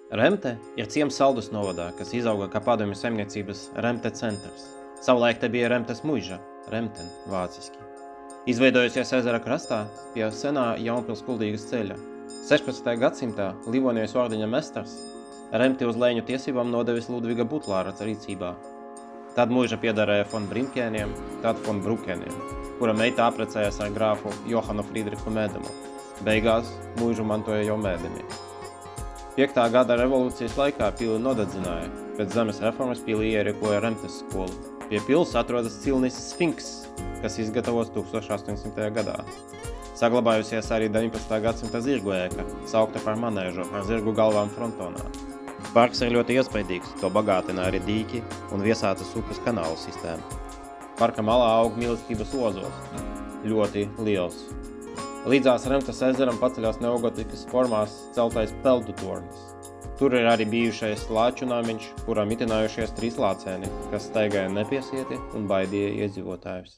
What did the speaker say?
Remte ir ciems Saldus novadā, kas izauga kā padomju saimniecības Remte centrs. Savulaik te bija Remtes muiža, Remten vāciski. Izveidojusies ezera krastā pie senā Jaunpils Kuldīgas ceļa. 16. gadsimtā Livonijas ordeņa mestars Remti uz lēņu tiesībām nodevis Ludviga Butlāra rīcībā. Tad muiža piederēja von Brimkēniem, tad von Brukēniem, kura meita aprecējās ar grāfu Johanu Friedrichu Mēdemu. Beigās muižu mantoja jau Mēdemi. 5. gada revolūcijas laikā pili nodedzināja, pēc zemes reformas pili ierīkoja Remtes skolu. Pie pils atrodas cilnis Sfinks, kas izgatavots 1800. gadā. Saglabājusies arī 19. gadsimta zirgu ēka, saukta par manēžu ar zirgu galvām frontonā. Parks ir ļoti iespaidīgs, to bagātina arī dīķi un Viesātas upes kanālu sistēma. Parka malā aug mīlestības ozos, ļoti liels. Līdzās Remtes ezeram paceļās neogotikas formās celtais peldu tornis. Tur ir arī bijušais lāču namiņš, kurā mitinājušies 3 lācēni, kas staigāja nepiesieti un baidīja iedzīvotājus.